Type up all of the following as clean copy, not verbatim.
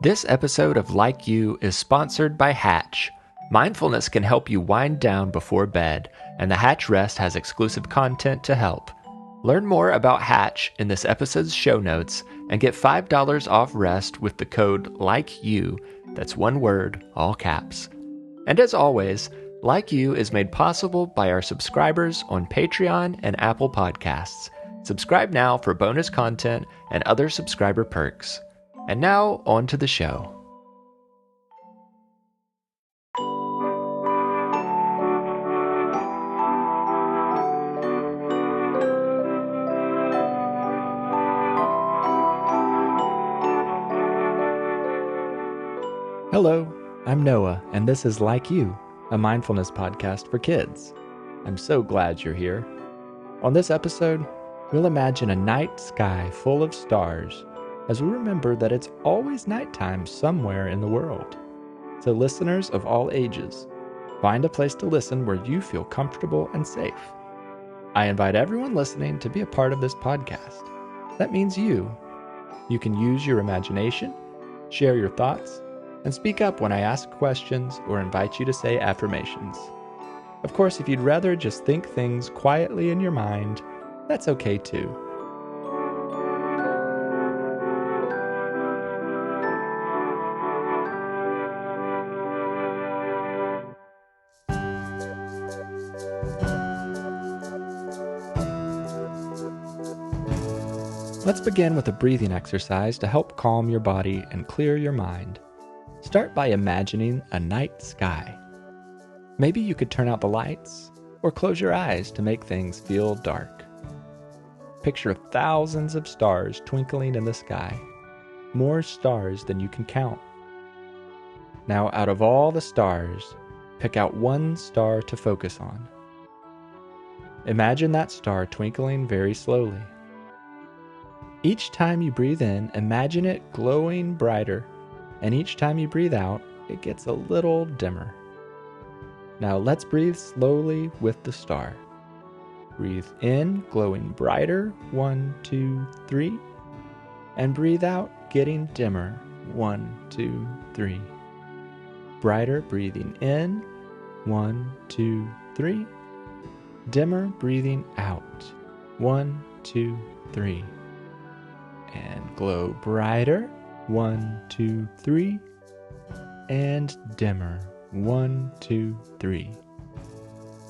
This episode of Like You is sponsored by Hatch. Mindfulness can help you wind down before bed, and the Hatch Rest has exclusive content to help. Learn more about Hatch in this episode's show notes and get $5 off Rest with the code LIKEYOU, that's one word, all caps. And as always, Like You is made possible by our subscribers on Patreon and Apple Podcasts. Subscribe now for bonus content and other subscriber perks. And now, on to the show. Hello, I'm Noah, and this is Like You, a mindfulness podcast for kids. I'm so glad you're here. On this episode, we'll imagine a night sky full of stars as we remember that it's always nighttime somewhere in the world. So listeners of all ages, find a place to listen where you feel comfortable and safe. I invite everyone listening to be a part of this podcast. That means you. You can use your imagination, share your thoughts, and speak up when I ask questions or invite you to say affirmations. Of course, if you'd rather just think things quietly in your mind, that's okay too. Let's begin with a breathing exercise to help calm your body and clear your mind. Start by imagining a night sky. Maybe you could turn out the lights or close your eyes to make things feel dark. Picture thousands of stars twinkling in the sky, more stars than you can count. Now, out of all the stars, pick out one star to focus on. Imagine that star twinkling very slowly. Each time you breathe in, imagine it glowing brighter, and each time you breathe out, it gets a little dimmer. Now let's breathe slowly with the star. Breathe in, glowing brighter, 1, 2, 3, and breathe out, getting dimmer, 1, 2, 3. Brighter, breathing in, 1, 2, 3. Dimmer, breathing out, 1, 2, 3. And glow brighter, 1, 2, 3, and dimmer, 1, 2, 3.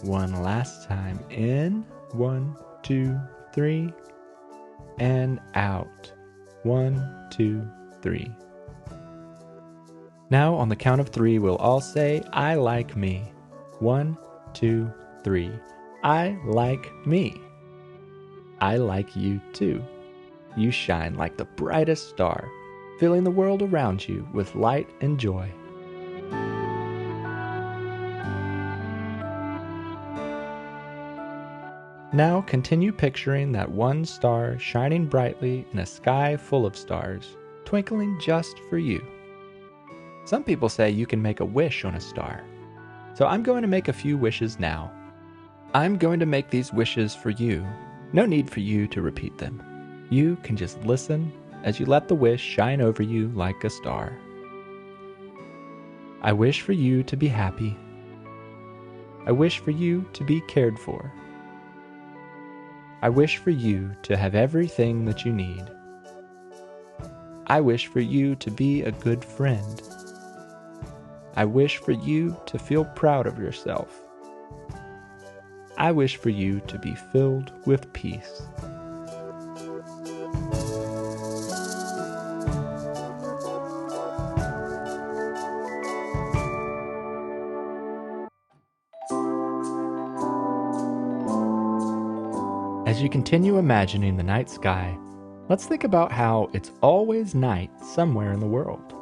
One last time, in, 1, 2, 3, and out, 1, 2, 3. Now, on the count of 3, we'll all say, I like me. 1, 2, 3. I like me. I like you too. You shine like the brightest star, filling the world around you with light and joy. Now continue picturing that one star shining brightly in a sky full of stars, twinkling just for you. Some people say you can make a wish on a star, so I'm going to make a few wishes now. I'm going to make these wishes for you. No need for you to repeat them. You can just listen as you let the wish shine over you like a star. I wish for you to be happy. I wish for you to be cared for. I wish for you to have everything that you need. I wish for you to be a good friend. I wish for you to feel proud of yourself. I wish for you to be filled with peace. As you continue imagining the night sky, let's think about how it's always night somewhere in the world.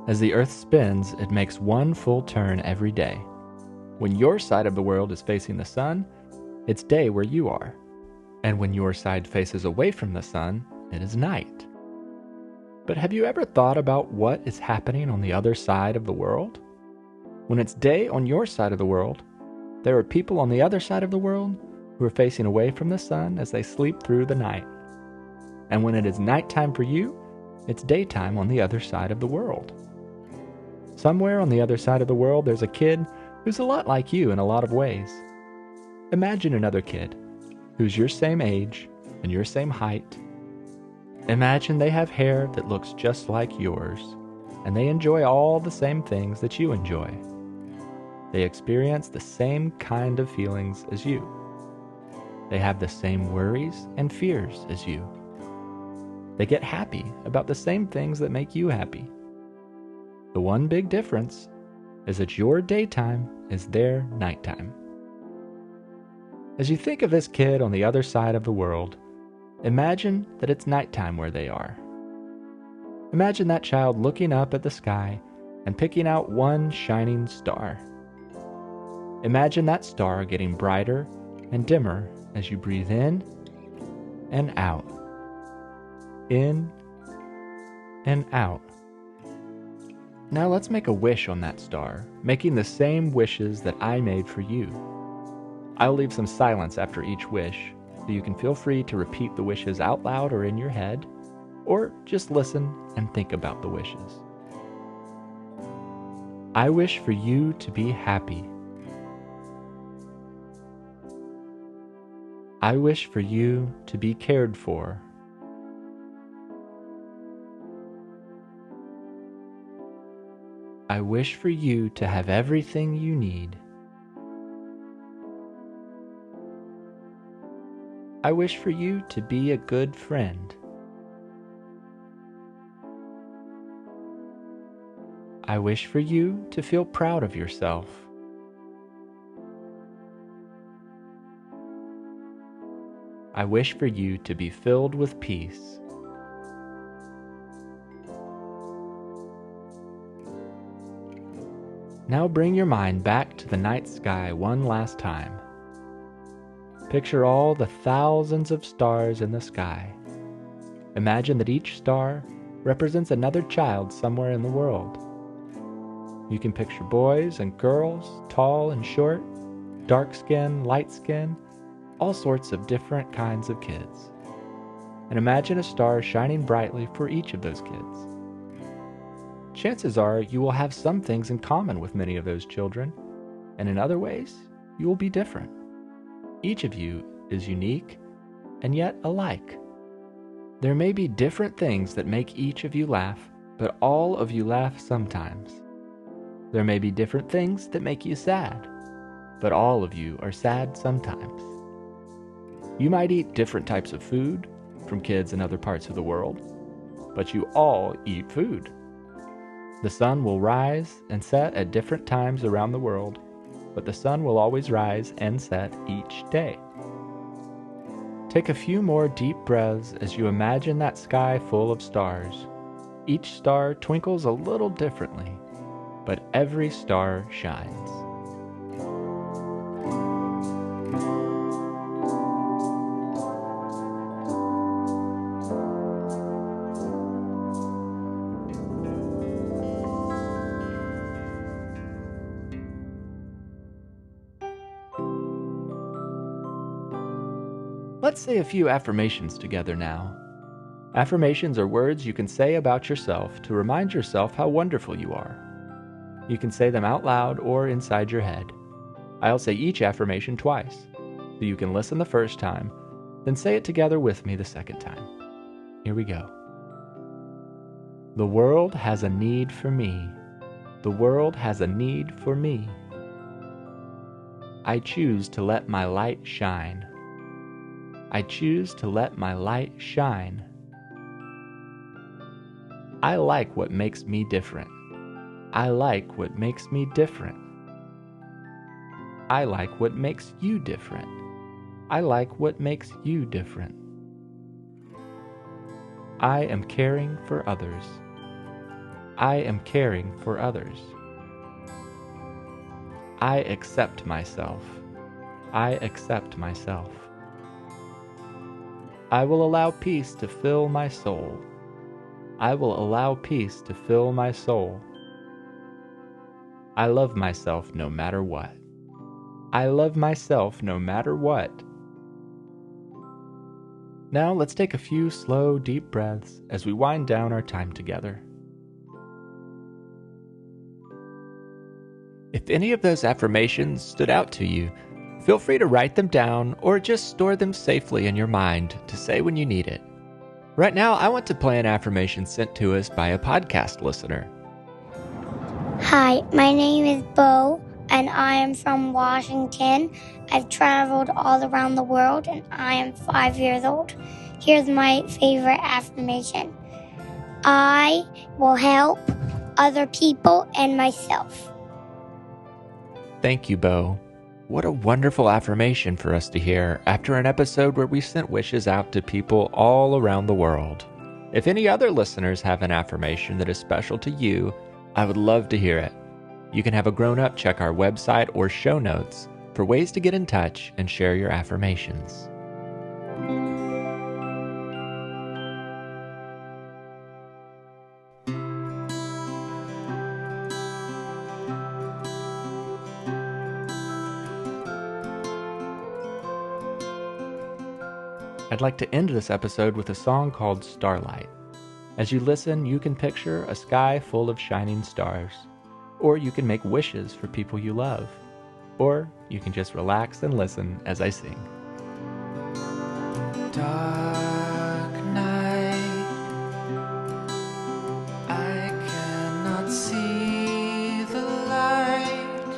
As the Earth spins, it makes one full turn every day. When your side of the world is facing the sun, it's day where you are. And when your side faces away from the sun, it is night. But have you ever thought about what is happening on the other side of the world? When it's day on your side of the world, there are people on the other side of the world who are facing away from the sun as they sleep through the night. And when it is nighttime for you, It's daytime on the other side of the world. Somewhere on the other side of the world, there's a kid who's a lot like you in a lot of ways. Imagine another kid who's your same age and your same height. Imagine they have hair that looks just like yours, and they enjoy all the same things that you enjoy. They experience the same kind of feelings as you. They have the same worries and fears as you. They get happy about the same things that make you happy. The one big difference is that your daytime is their nighttime. As you think of this kid on the other side of the world, imagine that it's nighttime where they are. Imagine that child looking up at the sky and picking out one shining star. Imagine that star getting brighter and dimmer as you breathe in and out. In and out. Now let's make a wish on that star, making the same wishes that I made for you. I'll leave some silence after each wish, so you can feel free to repeat the wishes out loud or in your head, or just listen and think about the wishes. I wish for you to be happy. I wish for you to be cared for. I wish for you to have everything you need. I wish for you to be a good friend. I wish for you to feel proud of yourself. I wish for you to be filled with peace. Now bring your mind back to the night sky one last time. Picture all the thousands of stars in the sky. Imagine that each star represents another child somewhere in the world. You can picture boys and girls, tall and short, dark skin, light skin, all sorts of different kinds of kids. And imagine a star shining brightly for each of those kids. Chances are you will have some things in common with many of those children, and in other ways, you will be different. Each of you is unique and yet alike. There may be different things that make each of you laugh, but all of you laugh sometimes. There may be different things that make you sad, but all of you are sad sometimes. You might eat different types of food from kids in other parts of the world, but you all eat food. The sun will rise and set at different times around the world, but the sun will always rise and set each day. Take a few more deep breaths as you imagine that sky full of stars. Each star twinkles a little differently, but every star shines. Let's say a few affirmations together now. Affirmations are words you can say about yourself to remind yourself how wonderful you are. You can say them out loud or inside your head. I'll say each affirmation twice, so you can listen the first time, then say it together with me the second time. Here we go. The world has a need for me. The world has a need for me. I choose to let my light shine. I choose to let my light shine. I like what makes me different. I like what makes me different. I like what makes you different. I like what makes you different. I am caring for others. I am caring for others. I accept myself. I accept myself. I will allow peace to fill my soul. I will allow peace to fill my soul. I love myself no matter what. I love myself no matter what. Now let's take a few slow, deep breaths as we wind down our time together. If any of those affirmations stood out to you, feel free to write them down or just store them safely in your mind to say when you need it. Right now, I want to play an affirmation sent to us by a podcast listener. Hi, my name is Bo, and I am from Washington. I've traveled all around the world, and I am 5 years old. Here's my favorite affirmation. I will help other people and myself. Thank you, Bo. What a wonderful affirmation for us to hear after an episode where we sent wishes out to people all around the world. If any other listeners have an affirmation that is special to you, I would love to hear it. You can have a grown-up check our website or show notes for ways to get in touch and share your affirmations. I'd like to end this episode with a song called Starlight. As you listen, you can picture a sky full of shining stars, or you can make wishes for people you love, or you can just relax and listen as I sing. Dark night, I cannot see the light,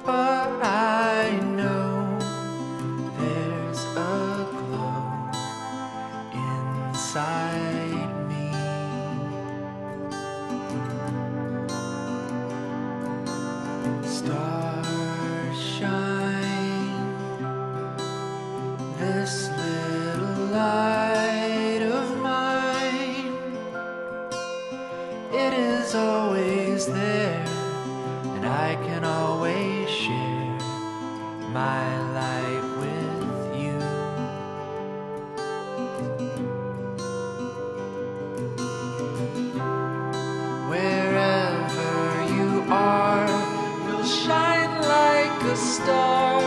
but I know there's a glow inside me. Stars shine, this little light of mine, it is always there, and I can always share my light with you. Wherever you are, you'll shine like a star.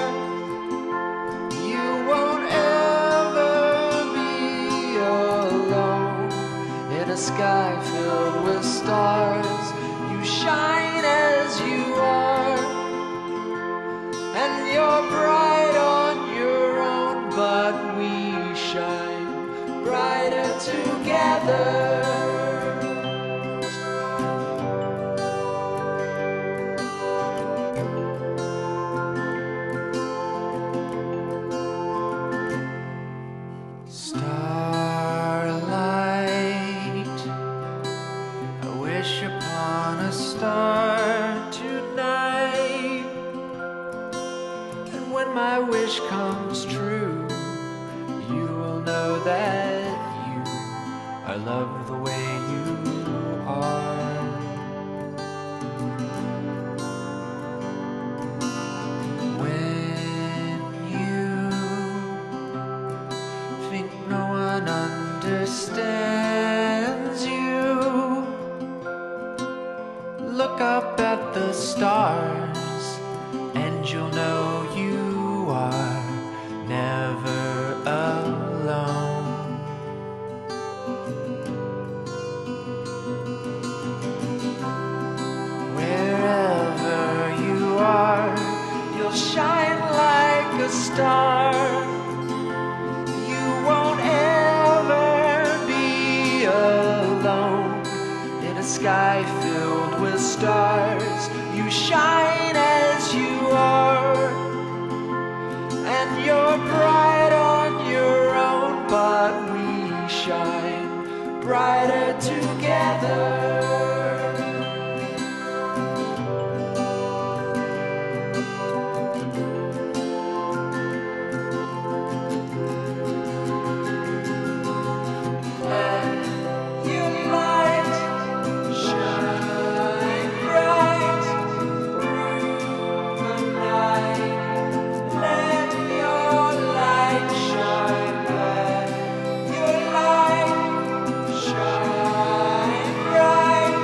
You won't ever be alone in a sky filled with stars. You shine as you are, and you're bright on your own, but we shine brighter together. Starlight, I wish upon a star tonight, and when my wish comes true, you will know that you are loved the way you are. When you think no one understands you, look up at the stars, and you'll know you are never alone. Wherever you are, you'll shine like a star. You won't ever be alone in a sky filled with stars. You shine as you are, and you're bright on your own, but we shine brighter together. Shine bright.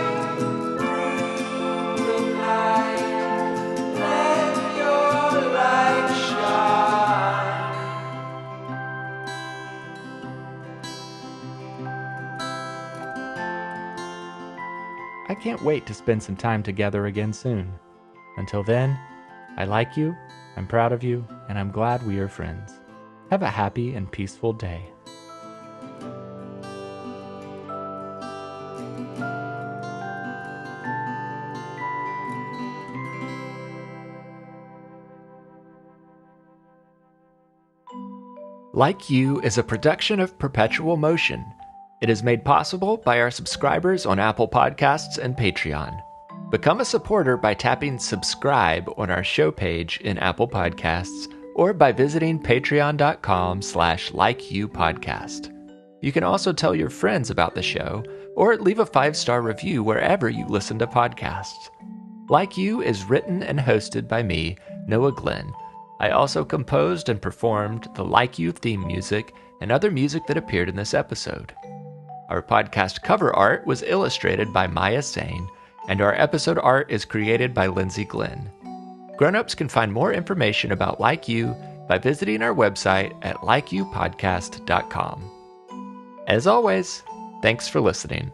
I can't wait to spend some time together again soon. Until then, I like you, I'm proud of you, and I'm glad we are friends. Have a happy and peaceful day. Like You is a production of Perpetual Motion. It is made possible by our subscribers on Apple Podcasts and Patreon. Become a supporter by tapping subscribe on our show page in Apple Podcasts or by visiting patreon.com/likeyoupodcast. You can also tell your friends about the show or leave a 5-star review wherever you listen to podcasts. Like You is written and hosted by me, Noah Glenn. I also composed and performed the Like You theme music and other music that appeared in this episode. Our podcast cover art was illustrated by Maya Sane, and our episode art is created by Lindsay Glenn. Grown-ups can find more information about Like You by visiting our website at likeyoupodcast.com. As always, thanks for listening.